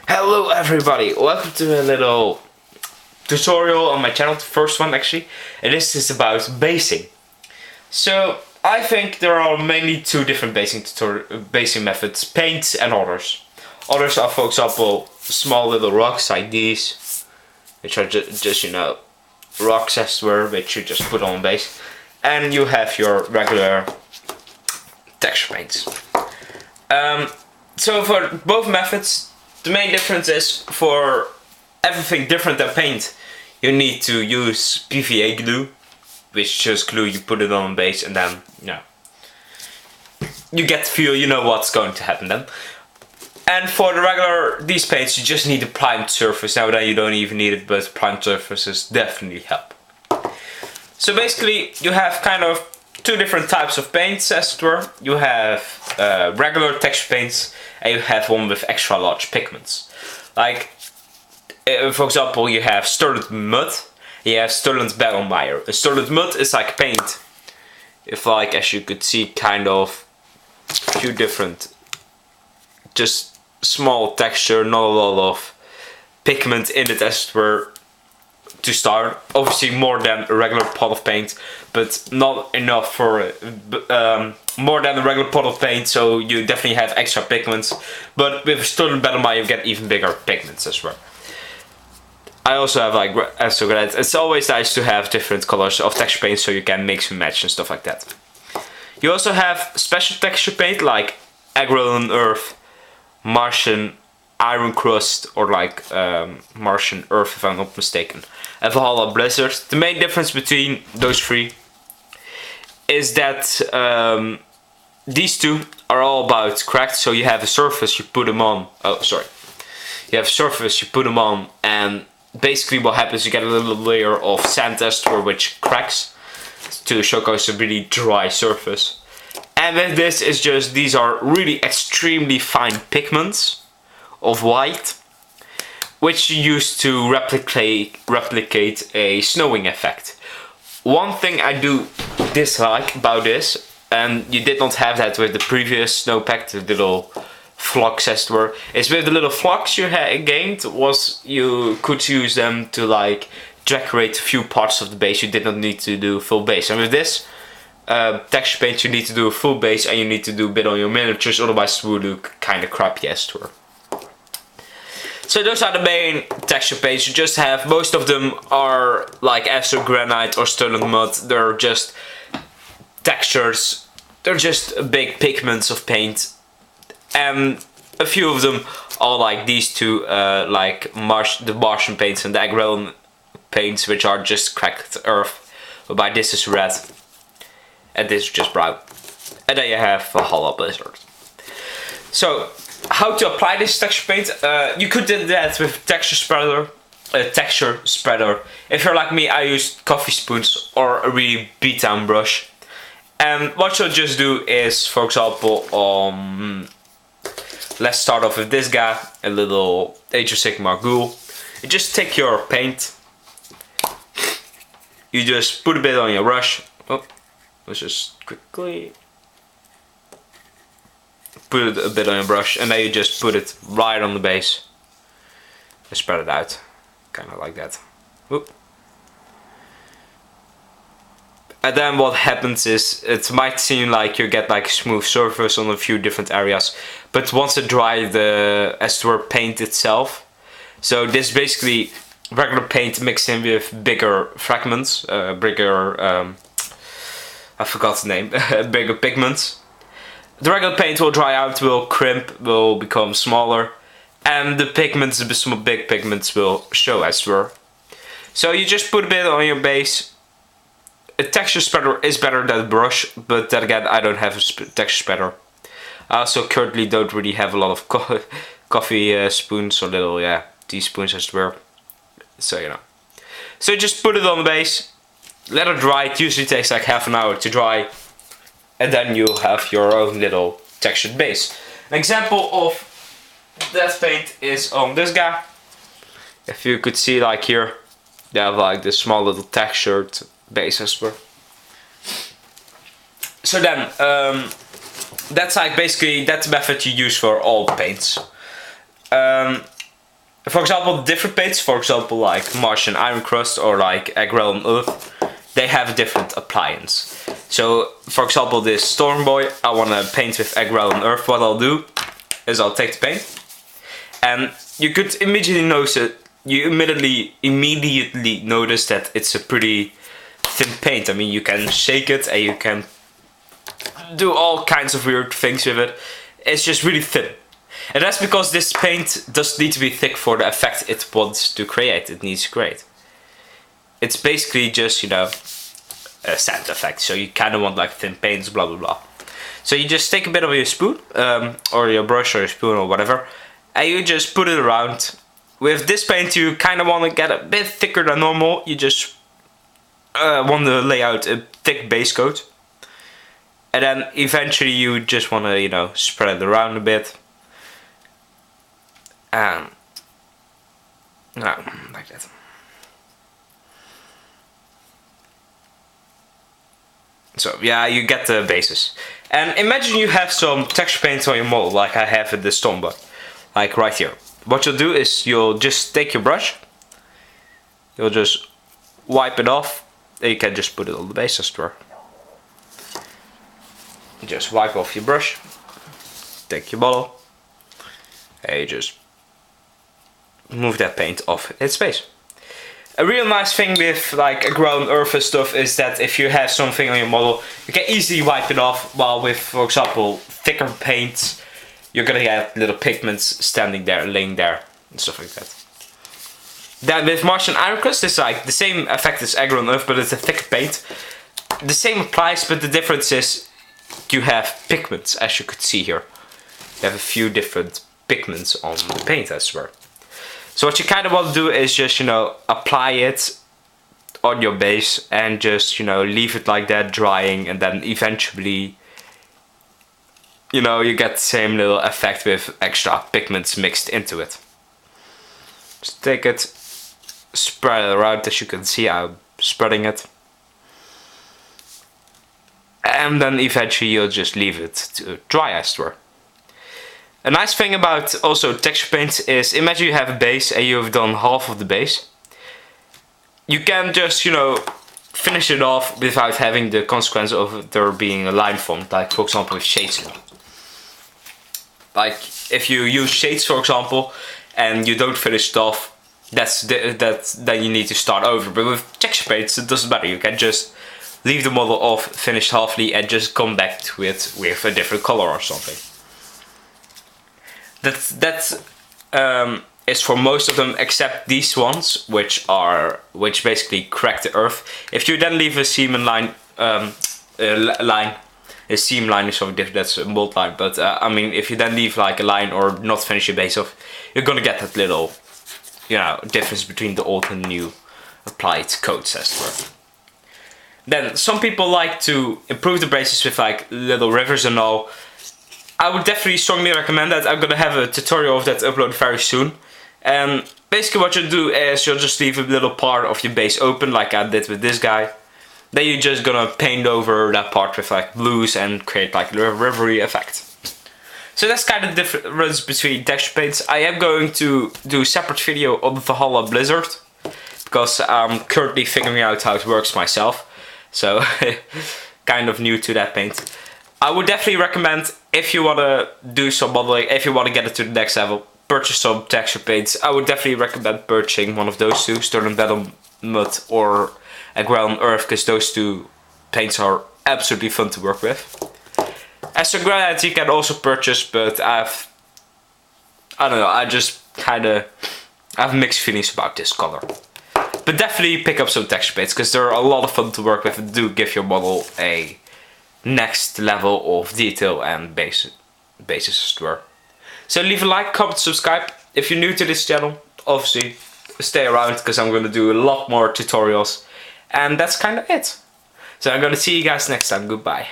Hello everybody, welcome to a little tutorial on my channel, the first one actually, and this is about basing. So I think there are mainly two different basing methods, paints and others. Others are, for example, small little rocks like these, which are just you know, rocks as it were, which you just put on base. And you have your regular texture paints. So for both methods, the main difference is for everything different than paint, you need to use PVA glue, which is just glue, you put it on base and then, you get the feel, you know what's going to happen then. And for the regular, these paints, you just need a primed surface. Now then you don't even need it, but primed surfaces definitely help. So basically, you have kind of two different types of paints as it were. You have regular texture paints and you have one with extra large pigments. Like, for example, you have Sterling Mud, you have Sterling Battlemire. A Sterling Mud is like paint, if like, as you could see, kind of a few different, just small texture, not a lot of pigment in it as it were. To start, obviously more than a regular pot of paint, but not enough for more than a regular pot of paint, so you definitely have extra pigments. But with Sterling Battlemire you get even bigger pigments as well. I also have like, it's always nice to have different colors of texture paint so you can mix and match and stuff like that. You also have special texture paint like Agrarian Earth, Martian Iron Crust, or like Martian Earth if I'm not mistaken, and Valhalla Blizzard. The main difference between those three is that these two are all about cracked. So you have a surface, you put them on. Oh, sorry. You have a surface, you put them on, and basically what happens, you get a little layer of sand ester which cracks to showcase a really dry surface. And with this is just, these are really extremely fine pigments of white, which you use to replicate a snowing effect. One thing I do dislike about this, and you did not have that with the previous snow pack, the little flocks as it were, is with the little flocks you gained, was you could use them to like decorate a few parts of the base. You did not need to do full base. And with this texture paint you need to do a full base and you need to do a bit on your miniatures, otherwise it will look kinda crappy as it were. So those are the main texture paints. You just have, most of them are like Azure Granite or Sterling Mud. They're just textures. They're just big pigments of paint. And a few of them are like these two, like the Martian paints and the Agrarian paints, which are just cracked earth. Whereby this is red and this is just brown. And then you have Valhalla Blizzard. So, how to apply this texture paint? You could do that with texture spreader. If you're like me, I use coffee spoons or a really beat down brush. And what you'll just do is, for example, let's start off with this guy, a little Age of Sigmar ghoul. You just take your paint. You just put a bit on your brush. Oh, let's just quickly put a bit on your brush, and then you just put it right on the base and spread it out, kind of like that. Whoop. And then what happens is, it might seem like you get like a smooth surface on a few different areas, but once it dries, the as it were paint itself. So this is basically regular paint mixed in with bigger fragments, I forgot the name, bigger pigments. The regular paint will dry out, will crimp, will become smaller, and the pigments, the big pigments, will show as were. So you just put a bit on your base. A texture spreader is better than a brush, but then again, I don't have a texture spreader. I also currently don't really have a lot of coffee spoons or little, teaspoons as it were. So, you know. So just put it on the base, let it dry. It usually takes like half an hour to dry. And then you have your own little textured base. An example of that paint is on this guy. If you could see, like here, they have like this small little textured base as well. So then, that's like basically, that's the method you use for all paints. For example, different paints, for example like Martian Iron Crust or like Agrel and Earth, they have a different appliance. So for example this Storm Boy, I want to paint with Agrel and Earth. What I'll do is I'll take the paint, and you could immediately notice it. You immediately notice that it's a pretty thin paint. I mean, you can shake it and you can do all kinds of weird things with it. It's just really thin. And that's because this paint doesn't need to be thick for the effect it wants to create. It needs to create. It's basically just, you know, a sand effect. So you kind of want like thin paints, blah blah blah. So you just take a bit of your spoon, or your brush or your spoon or whatever, and you just put it around. With this paint you kind of want to get a bit thicker than normal. You just want to lay out a thick base coat. And then eventually you just want to, you know, spread it around a bit. No, like that. So yeah, you get the bases. And imagine you have some texture paint on your model, like I have in this Storm, like right here. What you'll do is you'll just take your brush, you'll just wipe it off, and you can just put it on the base as it were. Just wipe off your brush, take your bottle, and you just move that paint off its base. A real nice thing with like Agrel and Earth and stuff is that if you have something on your model, you can easily wipe it off, while with, for example, thicker paints, you're gonna get little pigments standing there, laying there, and stuff like that. Then with Martian Iron Crust, it's like the same effect as Agrel and Earth, but it's a thicker paint. The same applies, but the difference is you have pigments, as you could see here. You have a few different pigments on the paint, I swear. So what you kind of want to do is just, you know, apply it on your base and just, you know, leave it like that drying, and then eventually, you know, you get the same little effect with extra pigments mixed into it. Just take it, spread it around, as you can see I'm spreading it. And then eventually you'll just leave it to dry as it were. A nice thing about also texture paints is, imagine you have a base and you've done half of the base. You can just, you know, finish it off without having the consequence of there being a line formed, like for example with shades. Like if you use shades for example and you don't finish it off, then you need to start over. But with texture paints it doesn't matter, you can just leave the model off, finished halfly, and just come back to it with a different color or something. That is for most of them, except these ones, which basically crack the earth. If you then leave a seam and line, a seam line is something different. That's a mold line. But I mean, if you then leave like a line or not finish your base off, you're gonna get that little, you know, difference between the old and new applied coats, as it were. Then some people like to improve the bases with like little rivers and all. I would definitely strongly recommend that. I'm gonna have a tutorial of that uploaded very soon. And basically what you do is you'll just leave a little part of your base open, like I did with this guy. Then you're just gonna paint over that part with like blues and create like a rivery effect. So that's kind of the difference between texture paints. I am going to do a separate video on the Valhalla Blizzard, because I'm currently figuring out how it works myself. So kind of new to that paint. I would definitely recommend, if you want to do some modeling, if you want to get it to the next level, purchase some texture paints. I would definitely recommend purchasing one of those two, Stern Battle Mud or Agrel and Earth, because those two paints are absolutely fun to work with. As for granite you can also purchase, but I don't know, I have mixed feelings about this color. But definitely pick up some texture paints, because they're a lot of fun to work with and do give your model a next level of detail and basis as it were. So leave a like, comment, subscribe. If you're new to this channel, obviously stay around, because I'm going to do a lot more tutorials. And that's kind of it. So I'm going to see you guys next time. Goodbye.